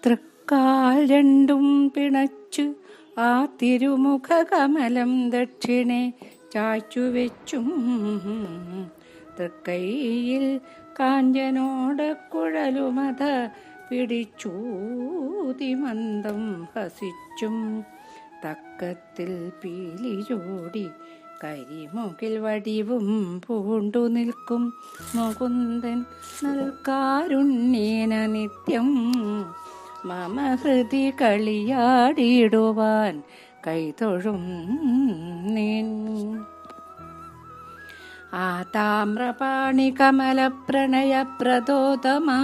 തൃക്കാൽ രണ്ടും പിണച്ചു ആ തിരുമുഖ കമലം ദക്ഷിണെ ചായ്ച്ചു വെച്ചും തൃക്കൈയിൽ കാഞ്ചനോടക്കുഴലുമത പിടിച്ചൂതി മന്ദം ഹസിച്ചും തക്കത്തിൽ പീലി ചൂടി കരിമുകിൽ വടിവും പൂണ്ടു നിൽക്കും മുകുന്ദൻ നൽകാരുണ്യേന നിത്യം മമ ഹൃദി കളിയാടിടുവാൻ കൈതൊഴും നീൻ. ആ താമ്രപാണി കമല പ്രണയ പ്രദോതമാ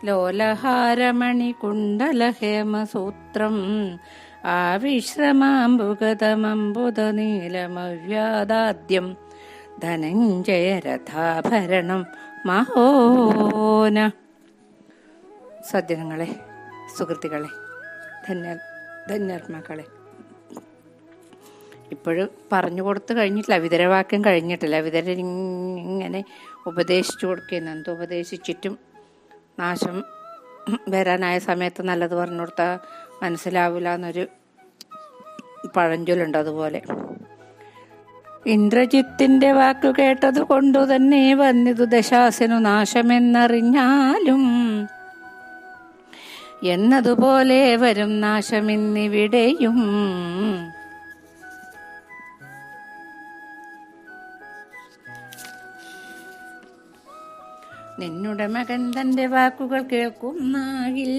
ലോലഹാരമണി കുണ്ടല ഹേമസൂത്രം ആ വിശ്രമാംബുഗതമംബുദ നീലമവ്യാദാദ്യം ധനഞ്ജയ രഥാഭരണം മഹോന. സജ്ജനങ്ങളെ, സുഹൃത്തുക്കളെ, ധന്യാത്മാക്കളെ, ഇപ്പോഴും പറഞ്ഞു കൊടുത്ത് കഴിഞ്ഞിട്ടില്ല, വിതരവാക്യം കഴിഞ്ഞിട്ടില്ല. വിതരങ്ങനെ ഉപദേശിച്ചു കൊടുക്കുന്നു. എന്ത് ഉപദേശിച്ചിട്ടും നാശം വരാനായ സമയത്ത് നല്ലത് പറഞ്ഞു കൊടുത്താൽ മനസ്സിലാവില്ല എന്നൊരു പഴഞ്ചൊല്ലുണ്ട്. അതുപോലെ ഇന്ദ്രജിത്തിന്റെ വാക്കു കേട്ടത് കൊണ്ടു തന്നെ വന്നിതു ദശാസനു നാശമെന്നറിഞ്ഞാലും എന്നതുപോലെ വരും നാശമിന്നിവിടെയും. നിന്നുടെ മകൻ തന്റെ വാക്കുകൾ കേൾക്കുന്നാകിൽ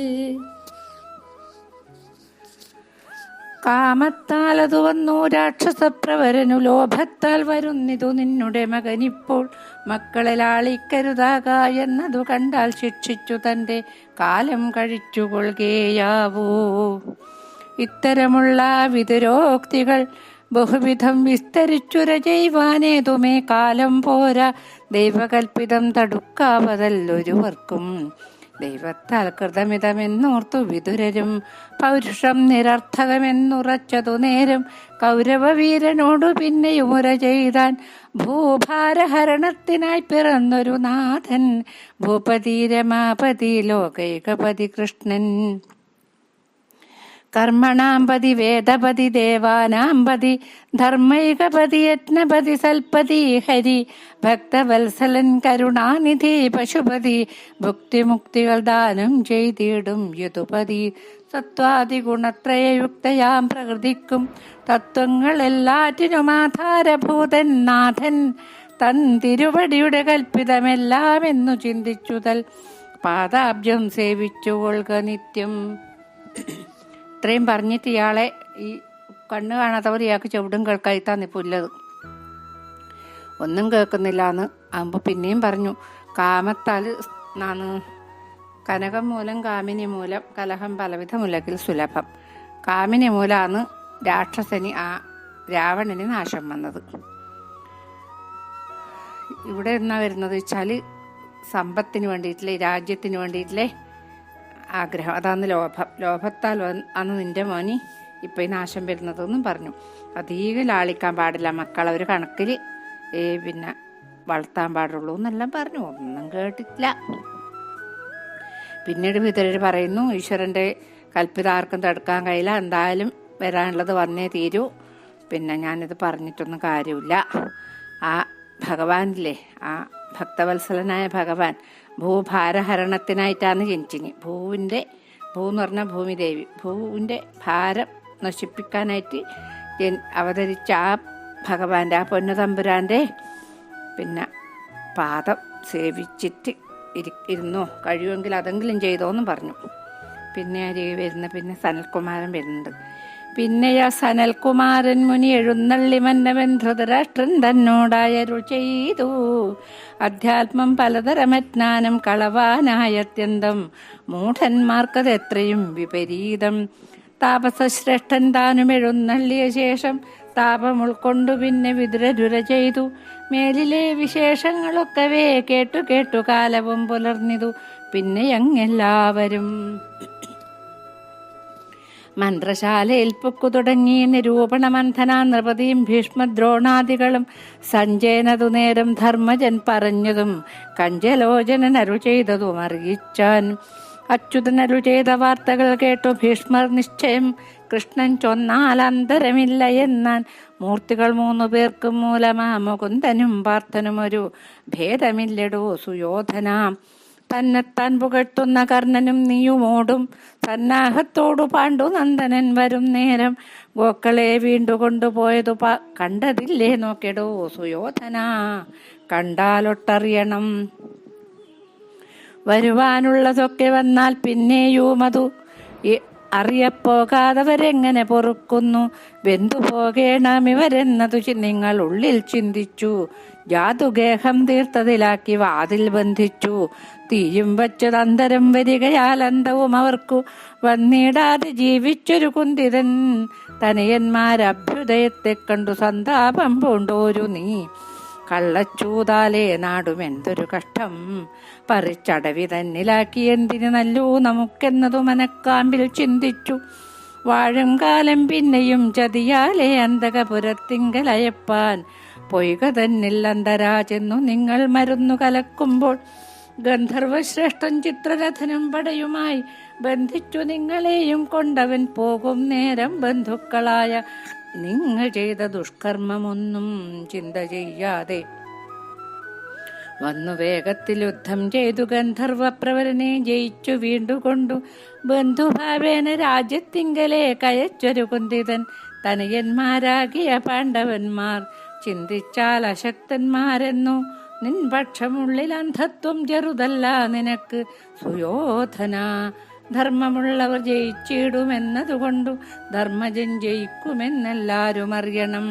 കാമത്താൽ അത് വന്നു രാക്ഷസപ്രവരനു ലോഭത്താൽ വരുന്നിതു നിന്നുടെ മകനിപ്പോൾ മക്കളെ ലാളിക്കരുതാക എന്നതു കണ്ടാൽ ശിക്ഷിച്ചു തന്റെ കാലം കഴിച്ചുകൊള്ളുകയാവൂ. ഇത്തരമുള്ള വിതുരോക്തികൾ ബഹുവിധം വിസ്തരിച്ചുര ചെയ്യുവാനേതുമേ കാലം പോരാ. ദൈവകൽപ്പിതം തടുക്കാവതല്ലൊരുവർക്കും ദൈവത്താൽ കൃതമിതമെന്നോർത്തു വിതുരരും പൗരുഷം നിരർത്ഥകമെന്നുറച്ചതു നേരം കൗരവവീരനോടു പിന്നെയും ഉര ചെയ്താൻ ഭൂഭാരഹരണത്തിനായി പിറന്നൊരു നാഥൻ ഭൂപതി രമാപതി ലോകൈകപതി കൃഷ്ണൻ. കർമ്മണാംപതി വേദപതി ദേവാനാംപതി ധർമ്മൈകപതി യജ്ഞപതി സൽപതി ഹരി ഭക്തവത്സലൻ കരുണാനിധി പശുപതി ഭുക്തിമുക്തികൾ ദാനം ചെയ്തിടും യദുപതി. സത്വാദി ഗുണത്രയയുക്തയാം പ്രകൃതിക്കും തത്വങ്ങൾ എല്ലാറ്റിനും ആധാരഭൂതൻ നാഥൻ തൻ തിരുവടിയുടെ കൽപ്പിതമെല്ലാം എന്നു ചിന്തിച്ചുതൽ പാദാബ്ജം സേവിച്ചുകൊള്ളുക നിത്യം. ഇത്രയും പറഞ്ഞിട്ട് ഇയാളെ ഈ കണ്ണ് കാണാത്തവർ ഇയാൾക്ക് ചവിടും കേൾക്കായിത്താന്ന് ഇപ്പോൾ ഉള്ളത്. ഒന്നും കേൾക്കുന്നില്ല എന്ന് ആകുമ്പോൾ പിന്നെയും പറഞ്ഞു, കാമത്താൽ നാന്ന് കനകം മൂലം കാമിനി മൂലം കലഹം പലവിധ മുലകിൽ സുലഭം. കാമിനി മൂലമാണ് രാക്ഷസന് ആ രാവണന് നാശം വന്നത്. ഇവിടെ എന്നാ വരുന്നത് വെച്ചാൽ സമ്പത്തിന് വേണ്ടിയിട്ടില്ലേ, രാജ്യത്തിന് വേണ്ടിയിട്ടില്ലേ ആഗ്രഹം, അതാണ് ലോഭം. ലോഭത്താൽ അന്ന് നിന്റെ മോനി ഇപ്പം ഈ നാശം വരുന്നതെന്നും പറഞ്ഞു. അധികം ലാളിക്കാൻ പാടില്ല മക്കളെ, ഒരു കണക്കിൽ പിന്നെ വളർത്താൻ പാടുള്ളൂ എന്നെല്ലാം പറഞ്ഞു. ഒന്നും കേട്ടിട്ടില്ല. പിന്നീട് വിതുരർ പറയുന്നു, ഈശ്വരൻ്റെ കൽപ്പിത ആർക്കും തടുക്കാൻ കഴിയില്ല, എന്തായാലും വരാനുള്ളത് വന്നേ തീരൂ. പിന്നെ ഞാനിത് പറഞ്ഞിട്ടൊന്നും കാര്യമില്ല. ആ ഭഗവാനില്ലേ, ആ ഭക്തവത്സലനായ ഭഗവാൻ ഭൂഭാരഹരണത്തിനായിട്ടാണ് ജനിച്ചിന്. ഭൂ എന്ന് പറഞ്ഞാൽ ഭൂമിദേവി, ഭൂവിൻ്റെ ഭാരം നശിപ്പിക്കാനായിട്ട് അവതരിച്ച ആ ഭഗവാന്റെ, ആ പൊന്നുതമ്പുരാൻ്റെ പിന്നെ പാദം സേവിച്ചിട്ട് ഇരുന്നോ, കഴിയുമെങ്കിൽ അതെങ്കിലും ചെയ്തോന്നും പറഞ്ഞു. പിന്നെ പിന്നെ സനൽകുമാരൻ വരുന്നുണ്ട്. പിന്നെ ആ സനൽകുമാരൻ മുനി എഴുന്നള്ളി മന്നവൻ ധൃതരാഷ്ട്രൻ തന്നോടായരുൾ ചെയ്തു, അധ്യാത്മം പലതരമജ്ഞാനം കളവാനായത്യന്തം മൂഢന്മാർക്കത് എത്രയും വിപരീതം. താപസശ്രേഷ്ഠൻ താനും എഴുന്നള്ളിയ ശേഷം താപം ഉൾക്കൊണ്ടു പിന്നെ വിതുരരുര ചെയ്തു. മേലിലെ വിശേഷങ്ങളൊക്കവേ കേട്ടു കേട്ടു കാലവും പുലർന്നിതു. പിന്നെ അങ്ങെല്ലാവരും മന്ത്രശാലയിൽ പൊക്കു തുടങ്ങി. നിരൂപണ മന്ഥന നൃപതിയും ഭീഷ്മദ്രോണാദികളും സഞ്ജയനതു നേരം ധർമ്മജൻ പറഞ്ഞതും കഞ്ചലോചനൻ അരുൾ ചെയ്തതും അറിയിച്ചാൻ. അച്യുതനരു ചെയ്ത വാർത്തകൾ കേട്ടു ഭീഷ്മർ നിശ്ചയം. കൃഷ്ണൻ ചൊന്നാൽ അന്തരമില്ല എന്നാൻ. മൂർത്തികൾ 3 പേർക്കും മൂലമാ മുകുന്ദനും പാർത്ഥനും ഒരു ഭേദമില്ലടോ സുയോധന. തന്നെത്താൻ പുകഴ്ത്തുന്ന കർണനും നീയുമോടും സന്നാഹത്തോടു പാണ്ഡുനന്ദനൻ വരും നേരം. ഗോക്കളെ വീണ്ടുകൊണ്ടുപോയതു കണ്ടതില്ലേ നോക്കെടോ സുയോധന. കണ്ടാലൊട്ടറിയണം വരുവാനുള്ളതൊക്കെ വന്നാൽ പിന്നെയും അതു അറിയപ്പോകാതവരെങ്ങനെ പൊറുക്കുന്നു. വെന്തുപോകേണമിവരെന്നതു നിങ്ങൾ ഉള്ളിൽ ചിന്തിച്ചു. ജാതുഗേഹം തീർത്തതിലാക്കി വാതിൽ ബന്ധിച്ചു. തീയും വച്ചത് അന്തരം വരികയാൽ അന്തവും അവർക്കു വന്നിടാതെ ജീവിച്ചൊരു കുന്തിതൻ. തനയന്മാരഭ്യുദയത്തെ കണ്ടു സന്താപം പൂണ്ടോരു നീ. കള്ളച്ചൂതാലേ നാടുമെന്തൊരു കഷ്ടം. പറിച്ചടവി തന്നിലാക്കി എന്തിനു നല്ലൂ നമുക്കെന്നതു മനക്കാമ്പിൽ ചിന്തിച്ചു. വാഴും കാലം പിന്നെയും ചതിയാലേ അന്തകപുരത്തിങ്കലയപ്പാൻ. പൊയ്ക തന്നിൽ അന്തരാജെന്നു നിങ്ങൾ മരുന്നു കലക്കുമ്പോൾ. ഗന്ധർവശ്രേഷ്ഠൻ ചിത്രരഥനും പടയുമായി ബന്ധിച്ചു നിങ്ങളെയും കൊണ്ടവൻ പോകും നേരം. ബന്ധുക്കളായ നിങ്ങൾ ചെയ്ത ദുഷ്കർമ്മമൊന്നും ചിന്ത ചെയ്യാതെ വന്നു വേഗത്തിൽ യുദ്ധം ചെയ്തു ഗന്ധർവപ്രവരനെ ജയിച്ചു വീണ്ടുകൊണ്ടു. ബന്ധുഭാവേന രാജ്യത്തിങ്കലെ കയച്ചൊരു കുന്തിതൻ. തനയന്മാരാകിയ പാണ്ഡവന്മാർ ചിന്തിച്ചാൽ അശക്തന്മാരെന്നു. നിൻ പക്ഷമുള്ളിൽ അന്ധത്വം ചെറുതല്ല നിനക്ക് സുയോധന. ധർമ്മമുള്ളവർ ജയിച്ചിടുമെന്നതുകൊണ്ടു ധർമ്മജൻ ജയിക്കുമെന്നെല്ലാരും അറിയണം.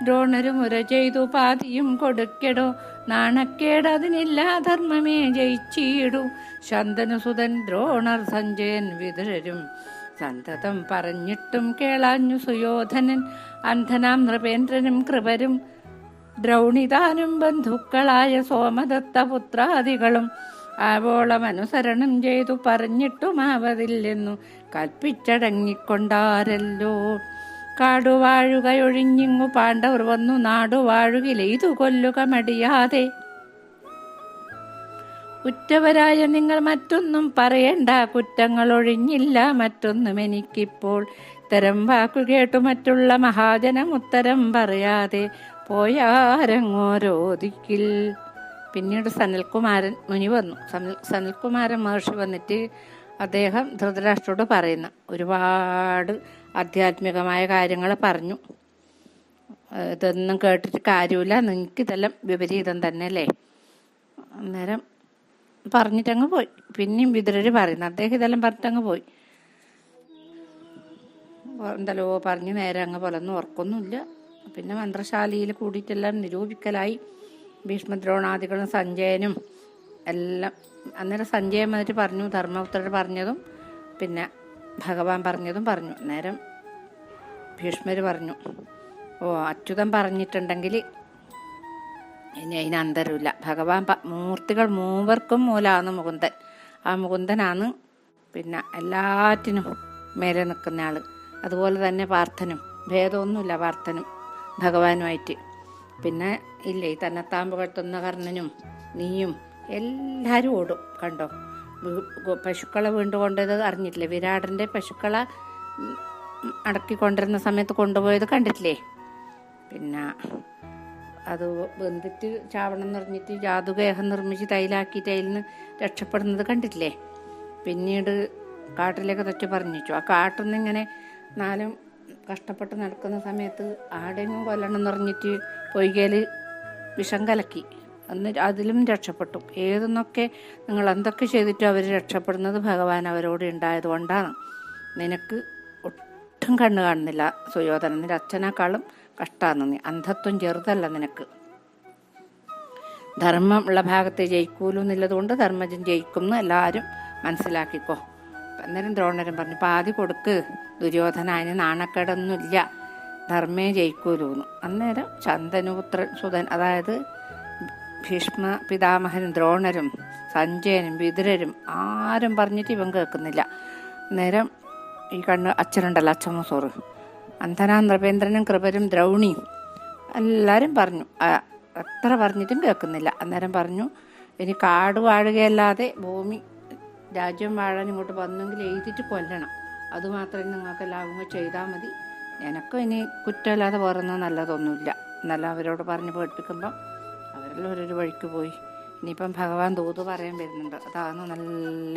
ദ്രോണരും ഉര ചെയ്തു പാതിയും കൊടുക്കെടോ. നാണക്കേടതിനില്ല ധർമ്മമേ ജയിച്ചിടൂ. ശന്തനുസുതൻ ദ്രോണർ സഞ്ജയൻ വിതുരരും സന്തതം പറഞ്ഞിട്ടും കേളാഞ്ഞു സുയോധനൻ. അന്ധനാം നൃപേന്ദ്രനും കൃപരും ദ്രൗണിതാനും ബന്ധുക്കളായ സോമദത്ത പുത്രാദികളും ആവോളം അനുസരണം ചെയ്തു പറഞ്ഞിട്ടുമാവതില്ലെന്നു കൽപ്പിച്ചടങ്ങിക്കൊണ്ടാരല്ലോ. കാടുവാഴുകയൊഴിഞ്ഞിങ്ങു പാണ്ഡവർ വന്നു നാടുവാഴുകിലെയ്തു കൊല്ലുക മടിയാതെ. ഉറ്റവരായ നിങ്ങൾ മറ്റൊന്നും പറയണ്ട, കുറ്റങ്ങൾ ഒഴിഞ്ഞില്ല മറ്റൊന്നും എനിക്കിപ്പോൾ. ഇത്തരം വാക്കുകേട്ടു മറ്റുള്ള മഹാജനം ഉത്തരം പറയാതെ പോയാരങ്ങോരോദിക്കിൽ. പിന്നീട് സനൽകുമാരൻ മുനി വന്നു. സനൽകുമാരൻ മഹർഷി വന്നിട്ട് അദ്ദേഹം ധൃതരാഷ്ട്രോട് പറയുന്ന ഒരുപാട് ആധ്യാത്മികമായ കാര്യങ്ങൾ പറഞ്ഞു. ഇതൊന്നും കേട്ടിട്ട് കാര്യമില്ല, നിനക്കിതെല്ലാം വിപരീതം തന്നെ അല്ലേ. അന്നേരം പറഞ്ഞിട്ടങ്ങ് പോയി. പിന്നെയും വിതുരർ പറയുന്നു. അദ്ദേഹം ഇതെല്ലാം പറഞ്ഞിട്ടങ്ങ് പോയി. എന്തല്ലോ പറഞ്ഞ് നേരെ അങ്ങ് പോലൊന്നും ഓർക്കൊന്നുമില്ല. പിന്നെ മന്ത്രശാലയിൽ കൂടിയിട്ടെല്ലാം നിരൂപിക്കലായി. ഭീഷ്മദ്രോണാദികളും സഞ്ജയനും എല്ലാം. അന്നേരം സഞ്ജയൻ വന്നിട്ട് പറഞ്ഞു, ധർമ്മപുത്രർ പറഞ്ഞതും പിന്നെ ഭഗവാൻ പറഞ്ഞതും പറഞ്ഞു. നേരം ഭീഷ്മർ പറഞ്ഞു, അച്യുതൻ പറഞ്ഞിട്ടുണ്ടെങ്കിൽ ഇനി അതിനന്തരമില്ല. ഭഗവാൻ മൂർത്തികൾ 3 മൂലമാണ് മുകുന്ദൻ. ആ മുകുന്ദനാണ് പിന്നെ എല്ലാറ്റിനും മേലെ നിൽക്കുന്ന ആൾ. അതുപോലെ തന്നെ പാർത്ഥനും ഭേദമൊന്നുമില്ല, പാർത്ഥനും ഭഗവാനുമായിട്ട്. പിന്നെ ഇല്ലേ തന്നെത്താൻ പുകഴ്ത്തുന്ന കർണനും നീയും എല്ലാവരും ഓടും. കണ്ടോ, പശുക്കളെ വീണ്ടുകൊണ്ടത് അറിഞ്ഞിട്ടില്ലേ? വിരാടൻ്റെ പശുക്കളെ അടക്കിക്കൊണ്ടിരുന്ന സമയത്ത് കൊണ്ടുപോയത് കണ്ടിട്ടില്ലേ? പിന്നെ അത് ബന്ധിച്ച് ചാവണം എന്ന് പറഞ്ഞിട്ട് ജാതുഗേഹം നിർമ്മിച്ച് തൈലാക്കിയിട്ട് അതിൽ നിന്ന് രക്ഷപ്പെടുന്നത് കണ്ടിട്ടില്ലേ? പിന്നീട് കാട്ടിലേക്ക് തെറ്റ് പറഞ്ഞു. ആ കാട്ടിൽ നിന്ന് ഇങ്ങനെ 4 കഷ്ടപ്പെട്ട് നടക്കുന്ന സമയത്ത് ആടെയും കൊല്ലണം എന്ന് പറഞ്ഞിട്ട് പൊയ്കയിൽ വിഷം കലക്കി. അന്ന് അതിലും രക്ഷപ്പെട്ടു. ഏതെന്നൊക്കെ നിങ്ങൾ എന്തൊക്കെ ചെയ്തിട്ടും അവർ രക്ഷപ്പെടുന്നത് ഭഗവാൻ അവരോട് ഉണ്ടായത് കൊണ്ടാണ്. നിനക്ക് ഒട്ടും കണ്ണ് കാണുന്നില്ല സുയോധനൻ, നിന്റെ അച്ഛനേക്കാളും കഷ്ടമാണ് നീ. അന്ധത്വം ചെറുതല്ല നിനക്ക്. ധർമ്മം ഉള്ള ഭാഗത്തെ ജയിക്കൂലൂ എന്നുള്ളതുകൊണ്ട് ധർമ്മജൻ ജയിക്കും എന്ന് എല്ലാവരും മനസ്സിലാക്കിക്കോ. അന്നേരം ദ്രോണരും പറഞ്ഞു, പാതി കൊടുക്ക് ദുര്യോധന, അതിന് നാണക്കേടൊന്നുമില്ല, ധർമ്മേ ജയിക്കൂലൂന്ന്. അന്നേരം ശന്തനുപുത്രൻ സുതൻ, അതായത് ഭീഷ്മ പിതാമഹനും ദ്രോണരും സഞ്ജയനും വിതുരരും ആരും പറഞ്ഞിട്ട് ഇവൻ കേൾക്കുന്നില്ല. അന്നേരം ഈ അച്ഛനുണ്ടല്ലോ, അച്ഛമ്മസോറ്, അന്ധനാ നൃപേന്ദ്രനും കൃപരും ദ്രൗണിയും എല്ലാവരും പറഞ്ഞു. എത്ര പറഞ്ഞിട്ടും കേൾക്കുന്നില്ല. അന്നേരം പറഞ്ഞു, ഇനി കാട് വാഴുകയല്ലാതെ ഭൂമി രാജ്യം വാഴാൻ ഇങ്ങോട്ട് വന്നെങ്കിൽ എഴുതിയിട്ട് കൊല്ലണം. അതുമാത്രമേ നിങ്ങൾക്ക് എല്ലാവരും ചെയ്താൽ മതി. എനക്കും ഇനി കുറ്റമില്ലാതെ വേറൊന്നും നല്ലതൊന്നുമില്ല. എന്നാലും അവരോട് പറഞ്ഞ് പേടിപ്പിക്കുമ്പം അവരെല്ലാം ഓരോരു വഴിക്ക് പോയി. ഇനിയിപ്പം ഭഗവാൻ തൂത് പറയാൻ വരുന്നുണ്ട്. അതാണ് നല്ല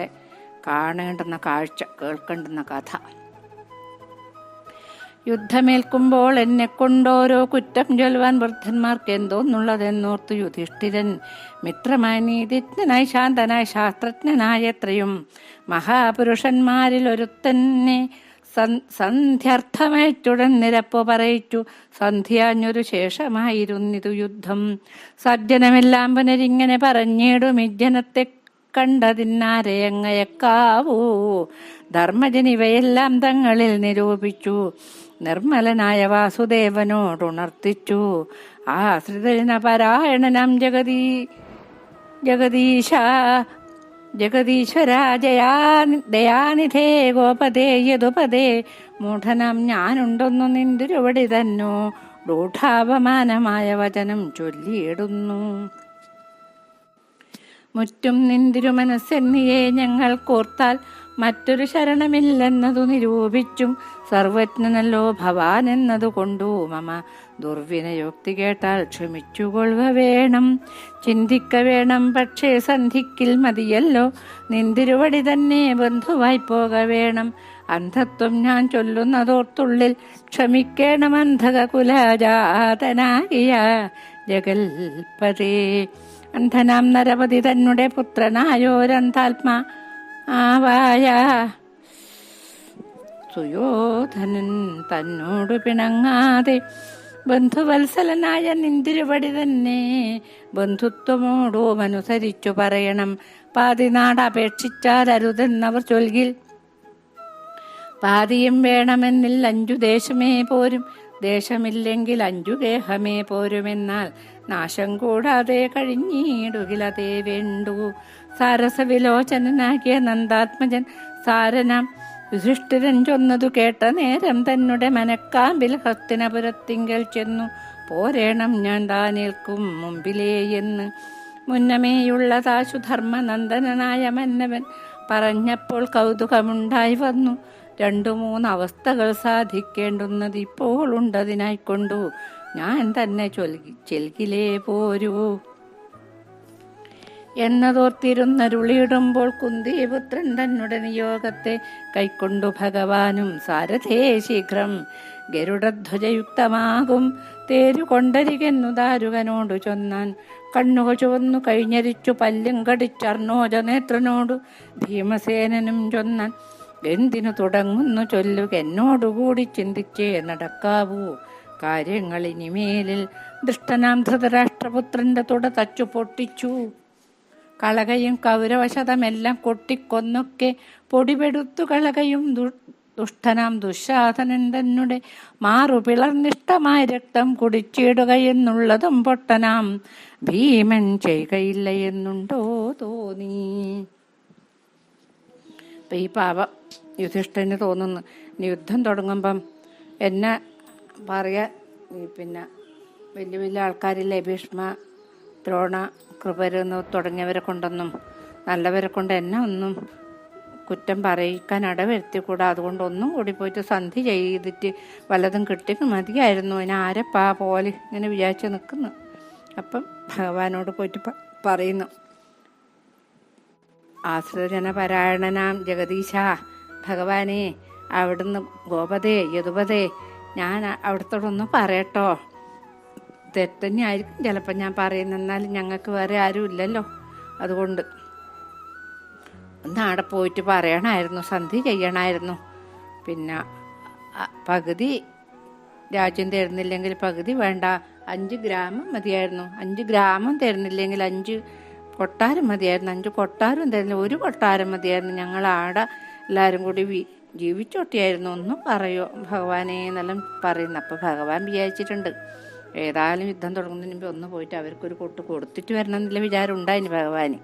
കാണേണ്ടുന്ന കാഴ്ച, കേൾക്കേണ്ടുന്ന കഥ. യുദ്ധമേൽക്കുമ്പോൾ എന്നെ കൊണ്ടോരോ കുറ്റം ചൊല്ലുവാൻ വൃദ്ധന്മാർക്ക് എന്തോന്നുള്ളതെന്നോർത്തു യുധിഷ്ഠിരൻ മിത്രമായി നീതിജ്ഞനായി ശാന്തനായി ശാസ്ത്രജ്ഞനായ എത്രയും മഹാപുരുഷന്മാരിൽ ഒരുത്തന്നെ സന്ധ്യർത്ഥമേറ്റുടൻ നിരപ്പു പറയിച്ചു. സന്ധ്യാഞ്ഞൊരു ശേഷമായിരുന്നിതു യുദ്ധം. സജ്ജനമെല്ലാം പുനരിങ്ങനെ പറഞ്ഞിടും ഇജ്ജനത്തെ കണ്ടതിന്നാരെയങ്ങയക്കാവൂ. ധർമ്മജനിവയെല്ലാം തങ്ങളിൽ നിരൂപിച്ചു. നിർമ്മലനായ വാസുദേവനോടുണർത്തിച്ചു. ആശ്രിതന പരായണനാം ജഗദീശ്വര ദയാനിധേ ഗോപദേ യദുപദേ. മൂഢനാം ഞാനുണ്ടൊന്നു നിന്തിരുവടി തന്നോ രൂഢാപമാനമായ വചനം ചൊല്ലിയിടുന്നു. മുറ്റും നിന്തിരുമനസ്സെന്നിയെ ഞങ്ങൾ കോർത്താൽ മറ്റൊരു ശരണമില്ലെന്നതു നിരൂപിച്ചും. സർവജ്ഞനല്ലോ ഭവാൻ എന്നതുകൊണ്ടു മമ ദുർവിനയോക്തി കേട്ടാൽ ക്ഷമിച്ചുകൊള്ളുക വേണം. ചിന്തിക്ക വേണം പക്ഷേ സന്ധിക്കിൽ മതിയല്ലോ. നിന്തിരുവടി തന്നെ ബന്ധുവായി പോക വേണം. അന്ധത്വം ഞാൻ ചൊല്ലുന്നതോർത്തുള്ളിൽ ക്ഷമിക്കേണം അന്ധക കുലജാതനാകിയ ജഗൽപതേ. അന്ധനാം നരപതി തന്നെ പുത്രനായോരന്താത്മാ ആവായ സുയോധനൻ തന്നോടു പിണങ്ങാതെ ബന്ധുവത്സലനായ നിന്തിരുവടി തന്നെ ബന്ധുത്വമോടും അനുസരിച്ചു പറയണം. പാതിനാട് അപേക്ഷിച്ചാൽ അരുതെന്നവർ ചൊൽകിൽ പാതിയും വേണമെന്നിൽ 5 ദേശമേ പോരും. ദേശമില്ലെങ്കിൽ 5 ഗേഹമേ പോരുമെന്നാൽ നാശം കൂടാതെ കഴിഞ്ഞിടുകിലതേ വേണ്ടു. സാരസവിലോചനാകിയ നന്ദാത്മജൻ സാരനാം യുധിഷ്ഠിരൻ ചൊന്നതു കേട്ട നേരം തന്നെ മനക്കാമ്പിൽ ഹസ്തിനപുരത്തിങ്കൽ ചെന്നു. പോരേണം ഞാൻ താനേൽക്കും മുമ്പിലേ എന്ന് മുന്നമേയുള്ളതാശു ധർമ്മനന്ദനായ മന്നവൻ പറഞ്ഞപ്പോൾ കൗതുകമുണ്ടായി വന്നു. 2-3 അവസ്ഥകൾ സാധിക്കേണ്ടുന്നത് ഇപ്പോൾ ഉണ്ടതിനായിക്കൊണ്ടു ഞാൻ തന്നെ ചെൽകിലേ പോരൂ എന്നതോർത്തിരുന്നരുളിയിടുമ്പോൾ കുന്തിപുത്രൻ തന്നെ നിയോഗത്തെ കൈക്കൊണ്ടു ഭഗവാനും സാരഥേ ശീഘ്രം ഗരുഡധ്വജയുക്തമാകും തേരു കൊണ്ടരികെന്നു ദാരുകനോടു ചൊന്നാൻ. കണ്ണുകൾ ചുവന്നു കഴിഞ്ഞരിച്ചു പല്ലും കടിച്ചർണോജ നേത്രനോടു ഭീമസേനനും ചൊന്നാൻ. എന്തിനു തുടങ്ങുന്നു ചൊല്ലുക എന്നോടുകൂടി ചിന്തിച്ചേ നടക്കാവൂ കാര്യങ്ങൾ ഇനിമേലിൽ. ദുഷ്ടനാം ധൃതരാഷ്ട്രപുത്രന്റെ തുട തച്ചു പൊട്ടിച്ചു. കളകയും കൗരവശതമെല്ലാം കൊട്ടിക്കൊന്നൊക്കെ പൊടിപെടുത്തു കളകയും. ദുഷ്ടനാം ദുശാസനൻ തന്നെ മാറു പിളർന്നിഷ്ടമായ രക്തം കുടിച്ചിടുക എന്നുള്ളതും പൊട്ടനാം ഭീമൻ ചെയ്യുകയില്ല എന്നുണ്ടോ തോന്നി. അപ്പം ഈ പാപം യുധിഷ്ഠിരന് തോന്നുന്നു. ഇനി യുദ്ധം തുടങ്ങുമ്പം എന്നെ പറയാൻ പിന്നെ വലിയ വലിയ ആൾക്കാരില്ലേ, ഭീഷ്മ, ദ്രോണ, കൃപരെന്ന് തുടങ്ങിയവരെ കൊണ്ടൊന്നും നല്ലവരെ കൊണ്ട് എന്നെ ഒന്നും കുറ്റം പറയിക്കാൻ ഇടവരുത്തിക്കൂടാ. അതുകൊണ്ട് ഒന്നും കൂടി പോയിട്ട് സന്ധി ചെയ്തിട്ട് വല്ലതും കിട്ടിക്ക് മതിയായിരുന്നു. അതിന് ആരെപ്പാ പോലെ ഇങ്ങനെ വിചാരിച്ച് നിൽക്കുന്നു. അപ്പം ഭഗവാനോട് പോയിട്ട് പറയുന്നു. ആശ്രിതജനപരായണനാം ജഗദീശ ഭഗവാനെ, അവിടുന്ന് ഗോപതേ യദുപതേ, ഞാൻ അവിടുത്തോടൊന്ന് പറയട്ടോ. തെറ്റന്നെ ആയിരിക്കും ചിലപ്പോൾ ഞാൻ പറയുന്ന, എന്നാലും ഞങ്ങൾക്ക് വേറെ ആരും ഇല്ലല്ലോ. അതുകൊണ്ട് ഒന്ന് അവിടെ പോയിട്ട് പറയണമായിരുന്നു, സന്ധി ചെയ്യണമായിരുന്നു. പിന്നെ പകുതി രാജ്യം തരുന്നില്ലെങ്കിൽ പകുതി വേണ്ട, 5 ഗ്രാമം മതിയായിരുന്നു. 5 ഗ്രാമം തരുന്നില്ലെങ്കിൽ 5 കൊട്ടാരം മതിയായിരുന്നു. 5 കൊട്ടാരം തരുന്നില്ല, 1 കൊട്ടാരം മതിയായിരുന്നു. ഞങ്ങൾ ആടെ എല്ലാവരും കൂടി ജീവിച്ചോട്ടിയായിരുന്നു. ഒന്നും പറയോ ഭഗവാനെ എന്നെല്ലാം പറയുന്നു. അപ്പോൾ ഭഗവാൻ വിചാരിച്ചിട്ടുണ്ട്, ഏതായാലും യുദ്ധം തുടങ്ങുന്നതിന് മുമ്പ് ഒന്ന് പോയിട്ട് അവർക്കൊരു കൊട്ട് കൊടുത്തിട്ട് വരണം എന്നുള്ള വിചാരം ഉണ്ടായിന് ഭഗവാന്.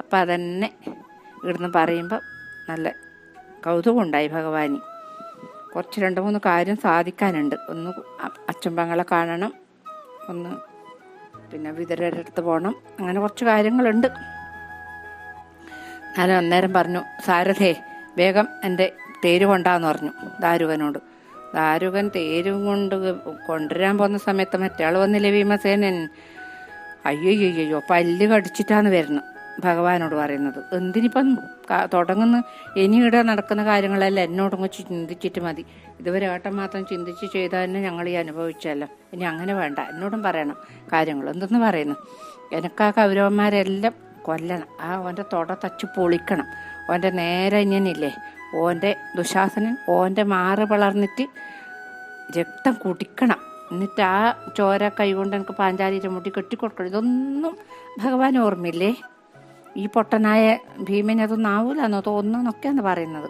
അപ്പം അതന്നെ ഇവിടുന്ന് പറയുമ്പോൾ നല്ല കൗതുകമുണ്ടായി ഭഗവാന്. കുറച്ച് 2-3 കാര്യം സാധിക്കാനുണ്ട്. ഒന്ന് അച്ഛമ്പങ്ങളെ കാണണം, ഒന്ന് പിന്നെ വിതരരുടെ അടുത്ത് പോകണം, അങ്ങനെ കുറച്ച് കാര്യങ്ങളുണ്ട്. ഞാൻ അന്നേരം പറഞ്ഞു, സാരഥേ വേഗം എൻ്റെ തേര് കൊണ്ടാന്ന് പറഞ്ഞു ദാരുകനോട്. ദാരുകൻ തേരും കൊണ്ട് കൊണ്ടുവരാൻ പോകുന്ന സമയത്ത് മറ്റയാൾ വന്നില്ലേ ഭീമസേനൻ. അയ്യോ പല്ല് കടിച്ചിട്ടാന്ന് വരുന്നു ഭഗവാനോട് പറയുന്നത്. എന്തിനിപ്പം തുടങ്ങുന്ന ഇനി ഇവിടെ നടക്കുന്ന കാര്യങ്ങളെല്ലാം എന്നോടൊന്ന് ചിന്തിച്ചിട്ട് മതി. ഇതുവരെ ഏട്ടൻ മാത്രം ചിന്തിച്ച് ചെയ്താൽ തന്നെ ഞങ്ങൾ ഈ അനുഭവിച്ചല്ലോ. ഇനി അങ്ങനെ വേണ്ട, എന്നോടും പറയണം കാര്യങ്ങൾ. എന്തെന്ന് പറയുന്നു, എനക്കാ കൗരവന്മാരെല്ലാം കൊല്ലണം, ഓൻ്റെ തൊട തച്ച് പൊളിക്കണം. ഓൻ്റെ നേരെ ഇങ്ങനില്ലേ ഓൻ്റെ ദുശാസനൻ ഓൻ്റെ മാറ് വളർന്നിട്ട് രക്തം കുടിക്കണം. എന്നിട്ട് ആ ചോര കൈകൊണ്ട് എനിക്ക് പാഞ്ചാലിയുടെ മുടി കെട്ടിക്കൊടുക്കണം. ഇതൊന്നും ഭഗവാൻ ഓർമ്മയില്ലേ? ഈ പൊട്ടനായ ഭീമന് അതൊന്നും ആവൂലെന്നോ തോന്നുന്നൊക്കെയാണ് പറയുന്നത്.